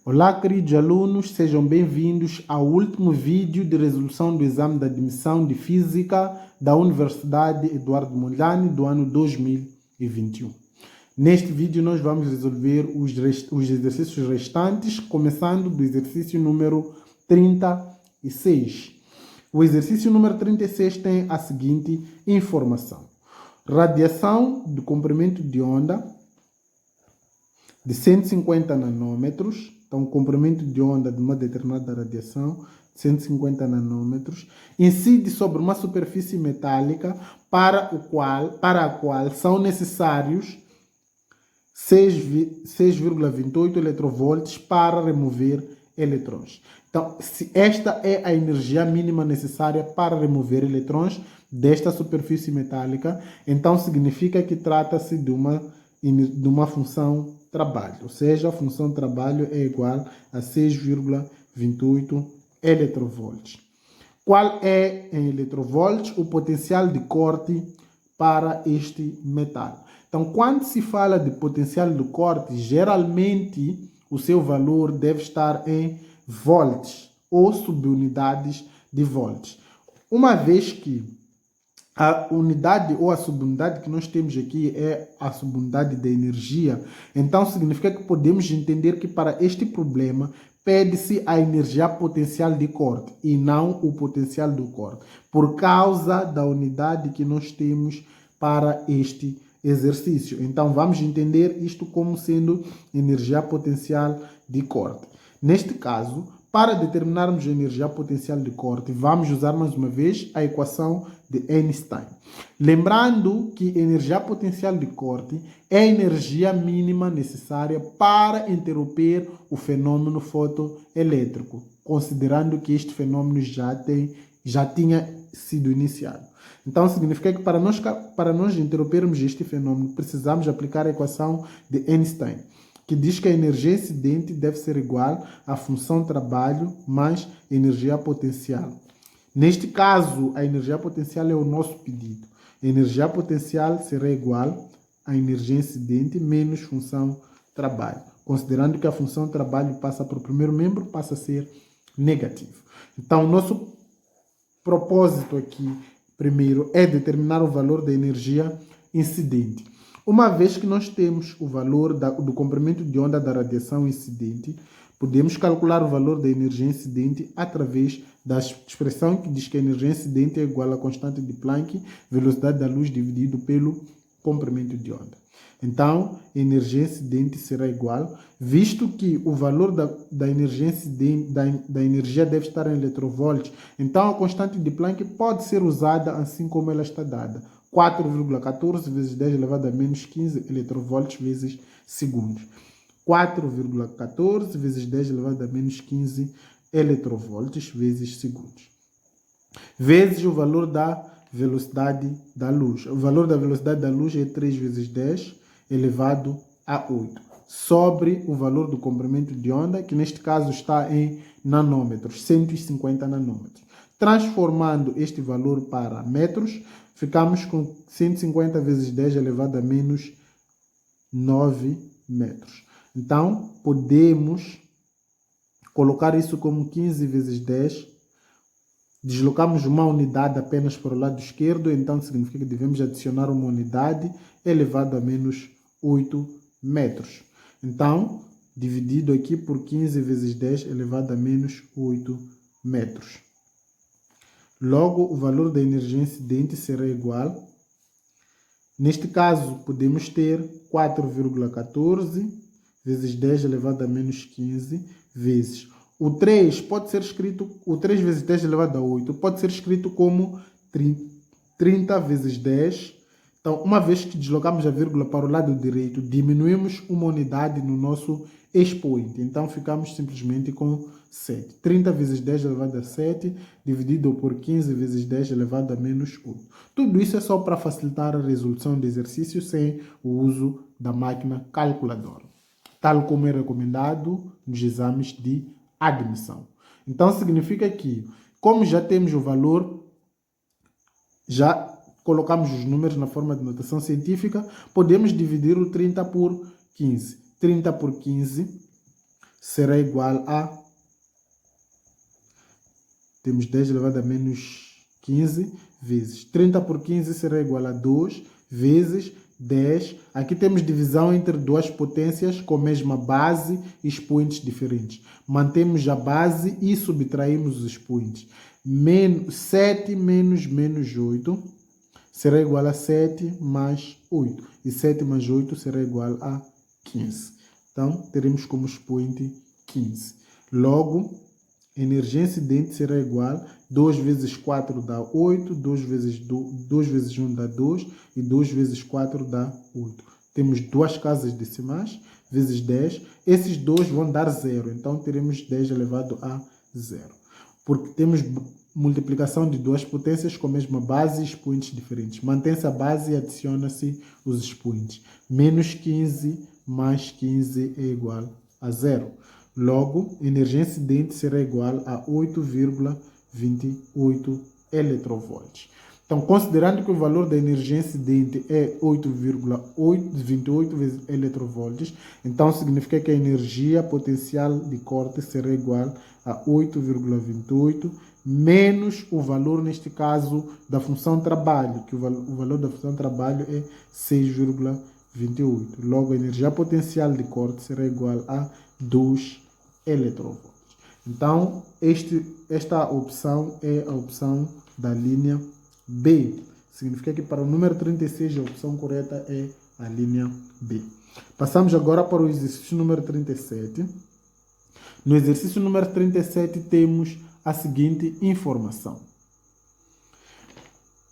Olá, queridos alunos, sejam bem-vindos ao último vídeo de resolução do exame de admissão de Física da Universidade Eduardo Mondlane do ano 2021. Neste vídeo nós vamos resolver os exercícios restantes, começando do exercício número 36. O exercício número 36 tem a seguinte informação. Radiação do comprimento de onda de 150 nanômetros. Então, o comprimento de onda de uma determinada radiação, 150 nanômetros, incide sobre uma superfície metálica para a qual são necessários 6,28 eletronvolts para remover eletrões. Então, se esta é a energia mínima necessária para remover eletrões desta superfície metálica, então significa que trata-se de uma função trabalho, ou seja, a função trabalho é igual a 6,28 eletronvolts. Qual é, em eletronvolts, o potencial de corte para este metal? Então, quando se fala de potencial de corte, geralmente o seu valor deve estar em volts ou subunidades de volts. Uma vez que a unidade ou a subunidade que nós temos aqui é a subunidade da energia, então significa que podemos entender que para este problema pede-se a energia potencial de corte e não o potencial do corte, por causa da unidade que nós temos para este exercício. Então vamos entender isto como sendo energia potencial de corte. Neste caso, para determinarmos a energia potencial de corte, vamos usar mais uma vez a equação de Einstein. Lembrando que energia potencial de corte é a energia mínima necessária para interromper o fenômeno fotoelétrico, considerando que este fenômeno já tinha sido iniciado. Então, significa que para nós interrompermos este fenômeno, precisamos aplicar a equação de Einstein, que diz que a energia incidente deve ser igual à função trabalho mais energia potencial. Neste caso, a energia potencial é o nosso pedido. A energia potencial será igual à energia incidente menos função trabalho, considerando que a função trabalho passa para o primeiro membro, passa a ser negativo. Então, o nosso propósito aqui, primeiro, é determinar o valor da energia incidente. Uma vez que nós temos o valor do comprimento de onda da radiação incidente, podemos calcular o valor da energia incidente através da expressão que diz que a energia incidente é igual à constante de Planck, velocidade da luz dividido pelo comprimento de onda. Então, a energia incidente será igual, visto que o valor da energia incidente, da energia deve estar em eletronvolts, então a constante de Planck pode ser usada assim como ela está dada. 4,14 vezes 10 elevado a menos 15 eletronvolts vezes segundos. 4,14 vezes 10 elevado a menos 15 eletronvolts vezes segundos. Vezes o valor da velocidade da luz. O valor da velocidade da luz é 3 vezes 10 elevado a 8. Sobre o valor do comprimento de onda, que neste caso está em nanômetros, 150 nanômetros. Transformando este valor para metros, ficamos com 150 vezes 10 elevado a menos 9 metros. Então, podemos colocar isso como 15 vezes 10. Deslocamos uma unidade apenas para o lado esquerdo, então significa que devemos adicionar uma unidade elevado a menos 8 metros. Então, dividido aqui por 15 vezes 10 elevado a menos 8 metros. Logo, o valor da energia incidente será igual. Neste caso, podemos ter 4,14 vezes 10 elevado a menos 15 vezes. O 3 pode ser escrito, o 3 vezes 10 elevado a 8 pode ser escrito como 30 vezes 10. Então, uma vez que deslocamos a vírgula para o lado direito, diminuímos uma unidade no nosso expoente. Então, ficamos simplesmente com 7. 30 vezes 10 elevado a 7, dividido por 15 vezes 10 elevado a menos 8. Tudo isso é só para facilitar a resolução de exercício sem o uso da máquina calculadora, tal como é recomendado nos exames de admissão. Então, significa que, como já temos o valor, já colocamos os números na forma de notação científica, podemos dividir o 30 por 15. 30 por 15 será igual a... Temos 10 elevado a menos 15 vezes. 30 por 15 será igual a 2 vezes 10. Aqui temos divisão entre duas potências com a mesma base e expoentes diferentes. Mantemos a base e subtraímos os expoentes. 7 menos 8 será igual a 7 mais 8. E 7 mais 8 será igual a 15. Então, teremos como expoente 15. Logo, energia incidente será igual a 2 vezes 4 dá 8, 2 vezes 1 dá 2 e 2 vezes 4 dá 8. Temos duas casas decimais, vezes 10. Esses dois vão dar 0, então teremos 10 elevado a 0. Porque temos multiplicação de duas potências com a mesma base e expoentes diferentes. Mantém-se a base e adiciona-se os expoentes. Menos 15 mais 15 é igual a 0. Logo, energia incidente será igual a 8,28 eletrovolts. Então, considerando que o valor da energia incidente é 8,28 vezes eletrovolts, então significa que a energia potencial de corte será igual a 8,28 menos o valor, neste caso, da função trabalho, que o valor da função trabalho é 6,28. Logo, a energia potencial de corte será igual a 2 eletrovolts. Então, esta opção é a opção da linha B. Significa que para o número 36 a opção correta é a linha B. Passamos agora para o exercício número 37. No exercício número 37 temos a seguinte informação.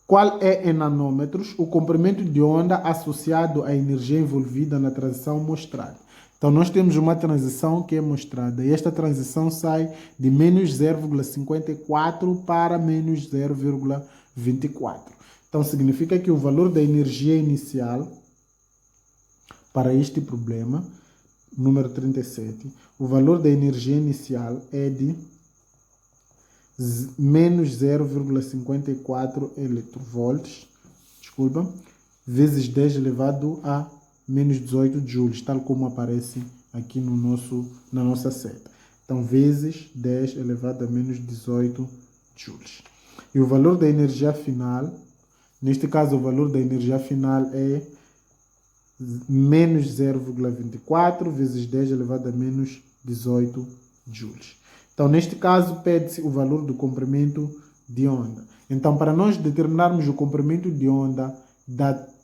Qual é, em nanômetros, o comprimento de onda associado à energia envolvida na transição mostrada? Então, nós temos uma transição que é mostrada e esta transição sai de menos 0,54 para menos 0,24. Então, significa que o valor da energia inicial para este problema, número 37, o valor da energia inicial é de menos 0,54 eletrovolts, vezes 10 elevado a menos 18 joules, tal como aparece aqui na nossa seta. Então, vezes 10 elevado a menos 18 joules. E o valor da energia final, neste caso, o valor da energia final é menos 0,24 vezes 10 elevado a menos 18 joules. Então, neste caso, pede-se o valor do comprimento de onda. Então, para nós determinarmos o comprimento de onda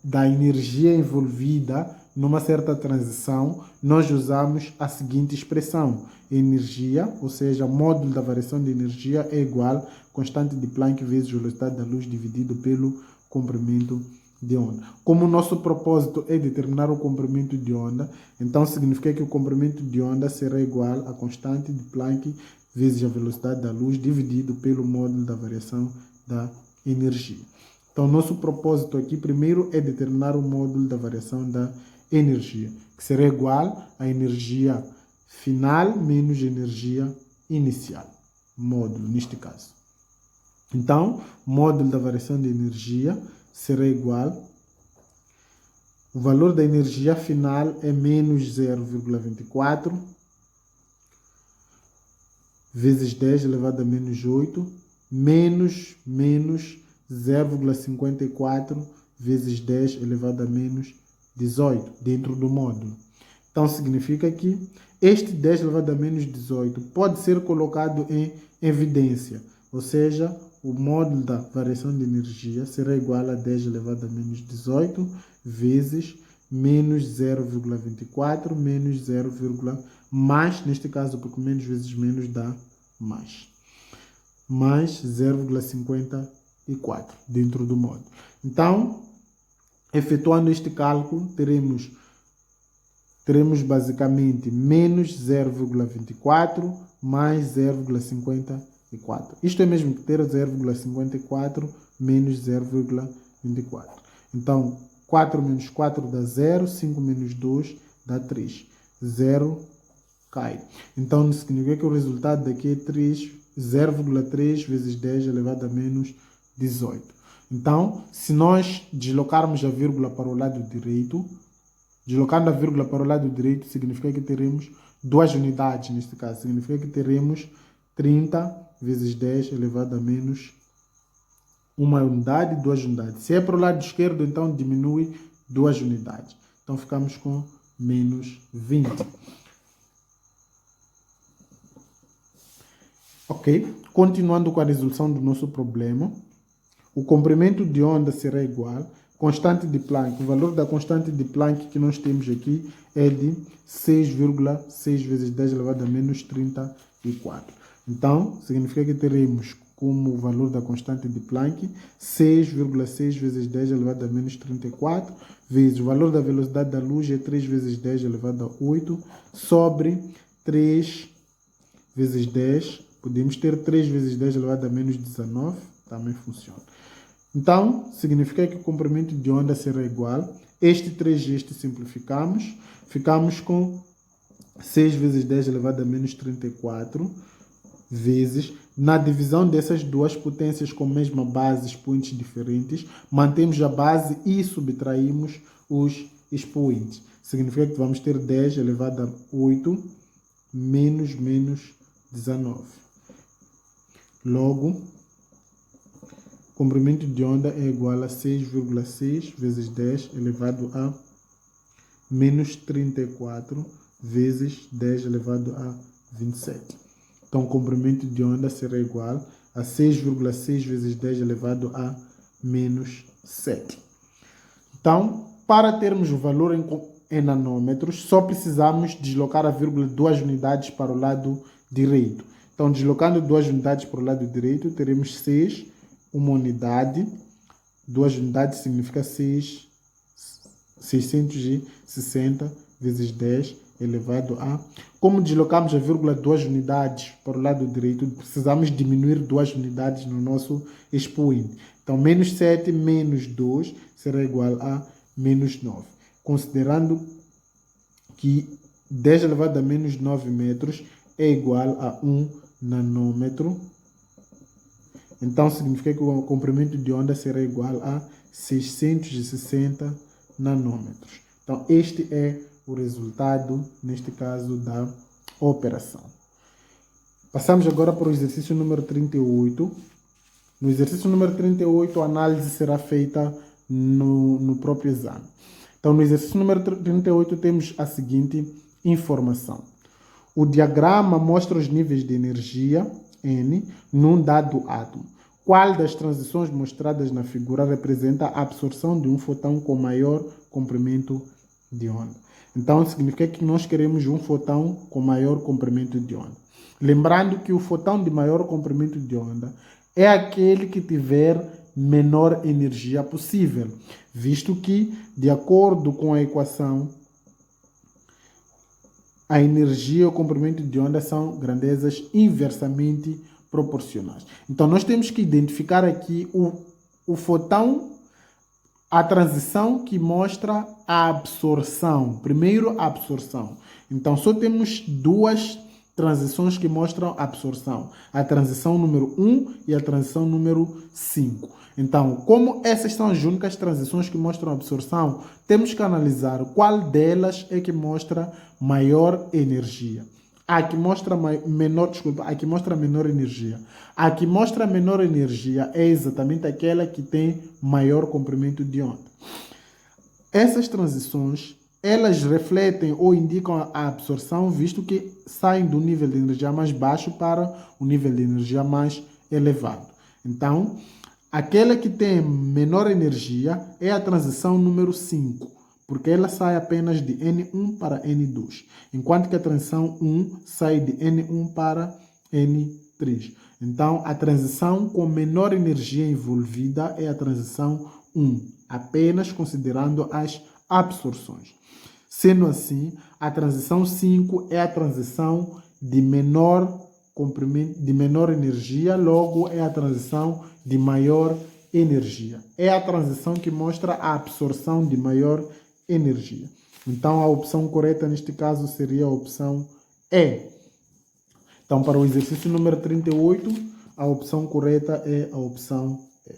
da energia envolvida numa certa transição, nós usamos a seguinte expressão. Energia, ou seja, módulo da variação de energia é igual a constante de Planck vezes velocidade da luz dividido pelo comprimento de onda. Como o nosso propósito é determinar o comprimento de onda, então significa que o comprimento de onda será igual a constante de Planck vezes a velocidade da luz dividido pelo módulo da variação da energia. Então, nosso propósito aqui primeiro é determinar o módulo da variação da energia, que será igual a energia final menos energia inicial. Módulo, neste caso. Então, módulo da variação de energia será igual... O valor da energia final é menos 0,24 vezes 10 elevado a menos 8 menos 0,54 vezes 10 elevado a menos 18 dentro do módulo. Então, significa que este 10 elevado a menos 18 pode ser colocado em evidência, ou seja, o módulo da variação de energia será igual a 10 elevado a menos 18 vezes menos 0,24 menos 0, mais, neste caso, porque menos vezes menos dá mais 0,54 dentro do módulo. Então, efetuando este cálculo, teremos basicamente menos 0,24 mais 0,54. Isto é mesmo que ter 0,54 menos 0,24. Então, 4 menos 4 dá 0, 5 menos 2 dá 3. 0 cai. Então, significa que o resultado daqui é 0,3 vezes 10 elevado a menos 18. Então, se nós deslocarmos a vírgula para o lado direito, deslocando a vírgula para o lado direito, significa que teremos duas unidades neste caso. Significa que teremos 30 vezes 10 elevado a menos uma unidade, duas unidades. Se é para o lado esquerdo, então diminui duas unidades. Então ficamos com menos 20. Ok? Continuando com a resolução do nosso problema, o comprimento de onda será igual constante de Planck. O valor da constante de Planck que nós temos aqui é de 6,6 vezes 10 elevado a menos 34. Então, significa que teremos como valor da constante de Planck 6,6 vezes 10 elevado a menos 34, vezes o valor da velocidade da luz é 3 vezes 10 elevado a 8, sobre 3 vezes 10, podemos ter 3 vezes 10 elevado a menos 19, também funciona. Então, significa que o comprimento de onda será igual. Este 3 e este simplificamos. Ficamos com 6 vezes 10 elevado a menos 34 vezes. Na divisão dessas duas potências com a mesma base, expoentes diferentes, mantemos a base e subtraímos os expoentes. Significa que vamos ter 10 elevado a 8 menos 19. Logo, o comprimento de onda é igual a 6,6 vezes 10 elevado a menos 34 vezes 10 elevado a 27. Então, o comprimento de onda será igual a 6,6 vezes 10 elevado a menos 7. Então, para termos o valor em nanômetros, só precisamos deslocar a vírgula 2 unidades para o lado direito. Então, deslocando 2 unidades para o lado direito, teremos 6, uma unidade. 2 unidades significa 660 vezes 10 elevado a... Como deslocamos a vírgula 2 unidades para o lado direito, precisamos diminuir 2 unidades no nosso expoente. Então, menos 7 menos 2 será igual a menos 9. Considerando que 10 elevado a menos 9 metros é igual a 1 nanômetro. Então, significa que o comprimento de onda será igual a 660 nanômetros. Então, este é o resultado, neste caso, da operação. Passamos agora para o exercício número 38. No exercício número 38, a análise será feita no próprio exame. Então, no exercício número 38, temos a seguinte informação. O diagrama mostra os níveis de energia N num dado átomo. Qual das transições mostradas na figura representa a absorção de um fotão com maior comprimento de onda? Então, significa que nós queremos um fotão com maior comprimento de onda. Lembrando que o fotão de maior comprimento de onda é aquele que tiver menor energia possível, visto que, de acordo com a equação, a energia e o comprimento de onda são grandezas inversamente proporcionais. Então, nós temos que identificar aqui o fotão, a transição que mostra a absorção. Primeiro, a absorção. Então, só temos duas transições que mostram a absorção. A transição número 1 e a transição número 5. Então, como essas são as únicas transições que mostram a absorção, temos que analisar qual delas é que mostra maior energia. A que mostra a que mostra menor energia. A que mostra menor energia é exatamente aquela que tem maior comprimento de onda. Essas transições, elas refletem ou indicam a absorção, visto que saem do nível de energia mais baixo para o nível de energia mais elevado. Então, aquela que tem menor energia é a transição número 5. Porque ela sai apenas de N1 para N2, enquanto que a transição 1 sai de N1 para N3. Então, a transição com menor energia envolvida é a transição 1, apenas considerando as absorções. Sendo assim, a transição 5 é a transição de menor comprimento, de menor energia, logo é a transição de maior energia. É a transição que mostra a absorção de maior energia. Então, a opção correta neste caso seria a opção E. Então, para o exercício número 38, a opção correta é a opção E.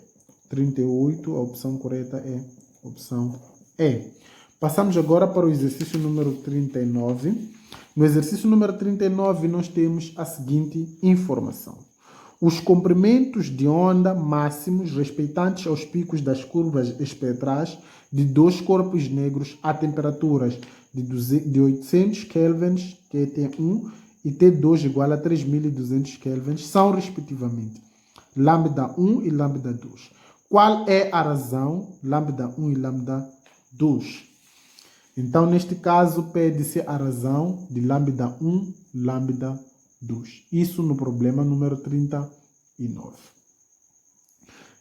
38, a opção correta é a opção E. Passamos agora para o exercício número 39. No exercício número 39, nós temos a seguinte informação. Os comprimentos de onda máximos respeitantes aos picos das curvas espectrais de dois corpos negros a temperaturas de 800 kelvins, que é T1, e T2 igual a 3200 kelvins, são respectivamente lambda 1 e lambda 2. Qual é a razão lambda 1 e lambda 2? Então, neste caso, pede-se a razão de lambda 1, lambda 2. Isso no problema número 39.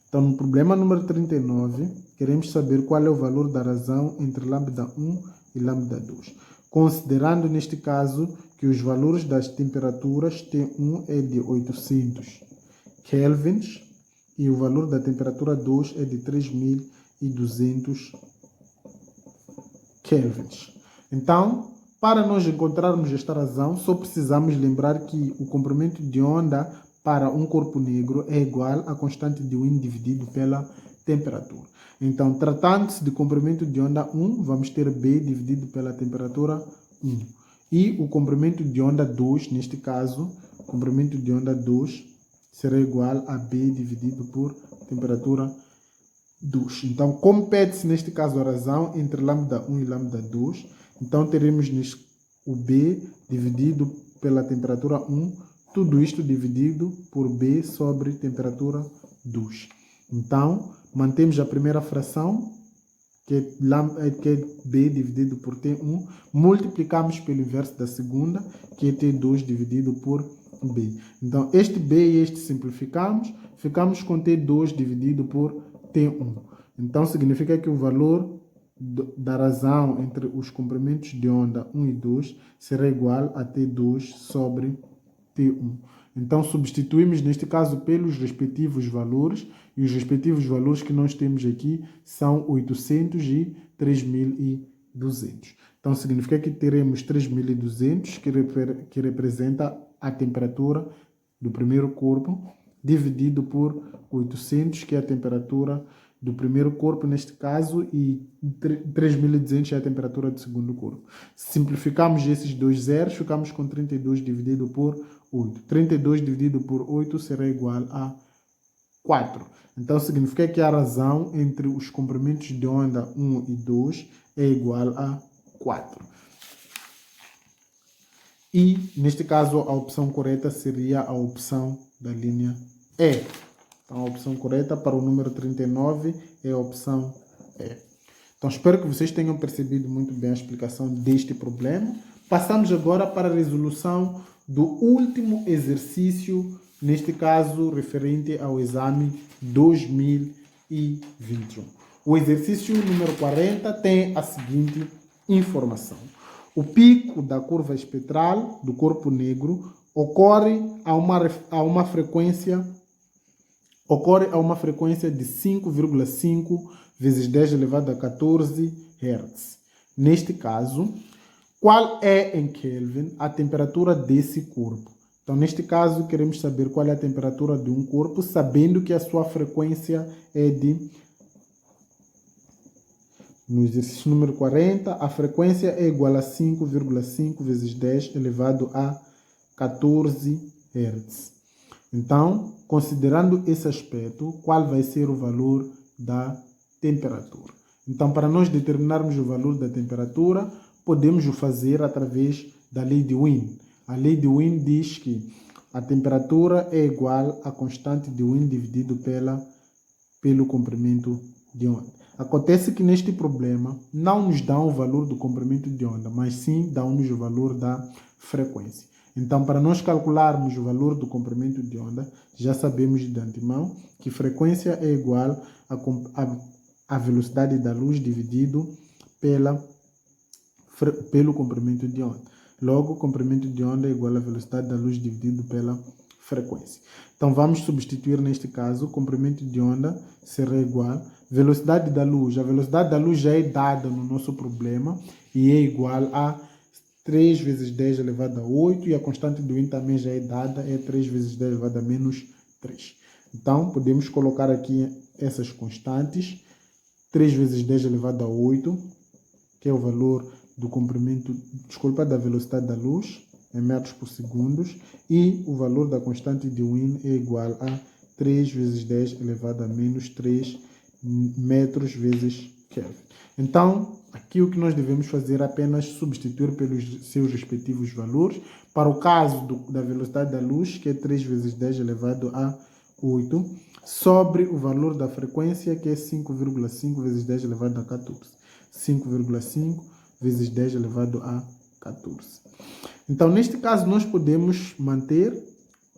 Então, no problema número 39, queremos saber qual é o valor da razão entre lambda 1 e lambda 2. Considerando, neste caso, que os valores das temperaturas T1 é de 800 kelvins e o valor da temperatura 2 é de 3200 kelvins. Então, para nós encontrarmos esta razão, só precisamos lembrar que o comprimento de onda para um corpo negro é igual à constante de Wien dividido pela temperatura. Então, tratando-se de comprimento de onda 1, vamos ter B dividido pela temperatura 1. E o comprimento de onda 2, neste caso, o comprimento de onda 2 será igual a B dividido por temperatura 2. Então, como pede-se neste caso a razão entre lambda 1 e lambda 2, então teremos o B dividido pela temperatura 1, tudo isto dividido por B sobre temperatura 2. Então, mantemos a primeira fração, que é B dividido por T1, multiplicamos pelo inverso da segunda, que é T2 dividido por B. Então, este B e este simplificamos, ficamos com T2 dividido por T1. Então, significa que o valor da razão entre os comprimentos de onda 1 e 2 será igual a T2 sobre T1. Então, substituímos, neste caso, pelos respectivos valores, e os respectivos valores que nós temos aqui são 800 e 3200. Então, significa que teremos 3200, que representa a temperatura do primeiro corpo, dividido por 800, que é a temperatura do primeiro corpo neste caso, e 3200 é a temperatura do segundo corpo. Simplificamos esses dois zeros, ficamos com 32 dividido por 8. 32 dividido por 8 será igual a 4. Então, significa que a razão entre os comprimentos de onda 1 e 2 é igual a 4. E, neste caso, a opção correta seria a opção da linha E. Então, a opção correta para o número 39 é a opção E. Então, espero que vocês tenham percebido muito bem a explicação deste problema. Passamos agora para a resolução do último exercício, neste caso, referente ao exame 2021. O exercício número 40 tem a seguinte informação. O pico da curva espectral do corpo negro ocorre a uma frequência de 5,5 vezes 10 elevado a 14 Hz. Neste caso, qual é em Kelvin a temperatura desse corpo? Então, neste caso, queremos saber qual é a temperatura de um corpo, sabendo que a sua frequência é de... No exercício número 40, a frequência é igual a 5,5 vezes 10 elevado a 14 Hz. Então, considerando esse aspecto, qual vai ser o valor da temperatura? Então, para nós determinarmos o valor da temperatura, podemos o fazer através da lei de Wien. A lei de Wien diz que a temperatura é igual à constante de Wien dividido pelo comprimento de onda. Acontece que neste problema não nos dão o valor do comprimento de onda, mas sim dão-nos o valor da frequência. Então, para nós calcularmos o valor do comprimento de onda, já sabemos de antemão que frequência é igual à velocidade da luz dividido pelo comprimento de onda. Logo, o comprimento de onda é igual à velocidade da luz dividido pela frequência. Então, vamos substituir neste caso, o comprimento de onda será igual à velocidade da luz. A velocidade da luz já é dada no nosso problema e é igual a 3 vezes 10 elevado a 8, e a constante do Wien também já é dada, é 3 vezes 10 elevado a menos 3. Então, podemos colocar aqui essas constantes. 3 vezes 10 elevado a 8 que é o valor do comprimento, da velocidade da luz, em metros por segundo, e o valor da constante de Wien é igual a 3 vezes 10 elevado a menos 3 metros vezes Kelvin. Então, aqui o que nós devemos fazer é apenas substituir pelos seus respectivos valores. Para o caso da velocidade da luz, que é 3 vezes 10 elevado a 8, sobre o valor da frequência, que é 5,5 vezes 10 elevado a 14. 5,5 vezes 10 elevado a 14. Então, neste caso, nós podemos manter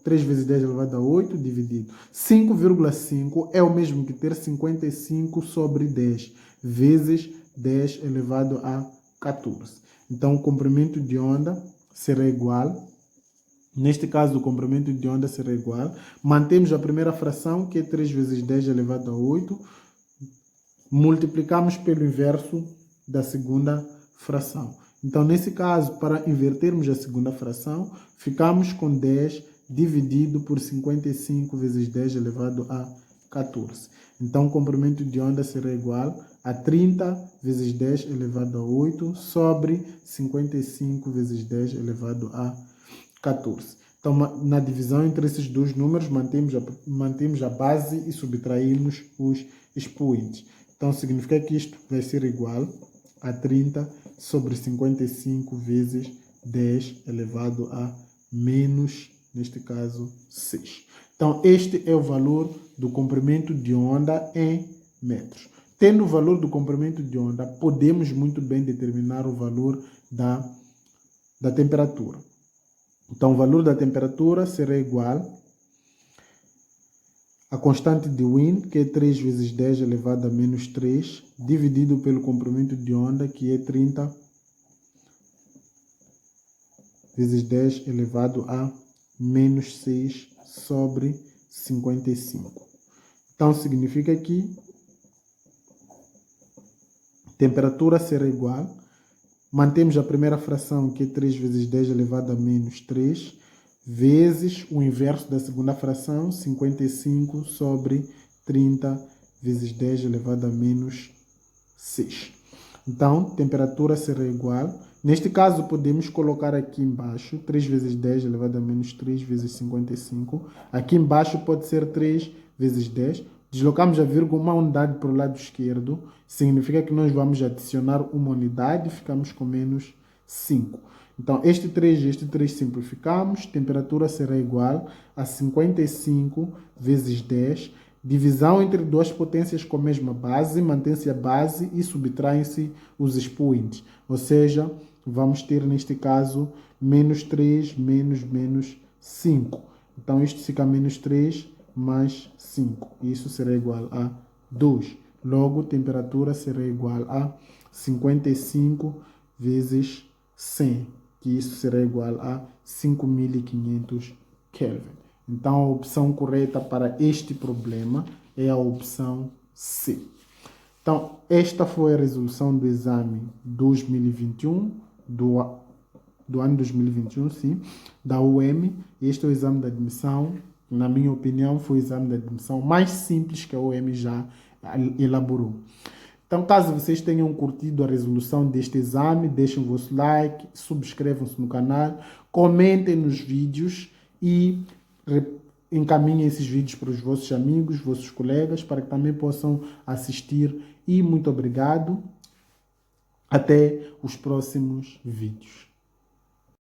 3 vezes 10 elevado a 8 dividido. 5,5 é o mesmo que ter 55 sobre 10 vezes 10 elevado a 14. Então, o comprimento de onda será igual. Neste caso, o comprimento de onda será igual. Mantemos a primeira fração, que é 3 vezes 10 elevado a 8. Multiplicamos pelo inverso da segunda fração. Então, nesse caso, para invertermos a segunda fração, ficamos com 10 dividido por 55 vezes 10 elevado a 14. Então, o comprimento de onda será igual a 30 vezes 10 elevado a 8 sobre 55 vezes 10 elevado a 14. Então, na divisão entre esses dois números, mantemos a base e subtraímos os expoentes. Então, significa que isto vai ser igual a 30 sobre 55 vezes 10 elevado a menos, neste caso, 6. Então, este é o valor do comprimento de onda em metros. Tendo o valor do comprimento de onda, podemos muito bem determinar o valor da temperatura. Então, o valor da temperatura será igual a constante de Wien, que é 3 vezes 10 elevado a menos 3, dividido pelo comprimento de onda, que é 30 vezes 10 elevado a menos 6 sobre 55. Então, significa que a temperatura será igual. Mantemos a primeira fração, que é 3 vezes 10 elevado a menos 3, vezes o inverso da segunda fração, 55 sobre 30 vezes 10 elevado a menos 6. Então, temperatura será igual. Neste caso, podemos colocar aqui embaixo 3 vezes 10 elevado a menos 3 vezes 55. Aqui embaixo pode ser 3 vezes 10. Deslocamos a vírgula uma unidade para o lado esquerdo. Significa que nós vamos adicionar uma unidade e ficamos com menos 5. Então, este 3 e este 3 simplificamos. Temperatura será igual a 55 vezes 10. Divisão entre duas potências com a mesma base. Mantém-se a base e subtraem-se os expoentes. Ou seja, vamos ter neste caso menos 3 menos 5. Então, isto fica menos 3 mais 5. Isso será igual a 2. Logo, temperatura será igual a 55 vezes 100, que isso será igual a 5.500 Kelvin. Então, a opção correta para este problema é a opção C. Então, esta foi a resolução do exame 2021, do ano 2021, sim, da UEM. Este é o exame de admissão. Na minha opinião, foi o exame de admissão mais simples que a UEM já elaborou. Então, caso vocês tenham curtido a resolução deste exame, deixem o vosso like, subscrevam-se no canal, comentem nos vídeos e encaminhem esses vídeos para os vossos amigos, vossos colegas, para que também possam assistir. E muito obrigado. Até os próximos vídeos.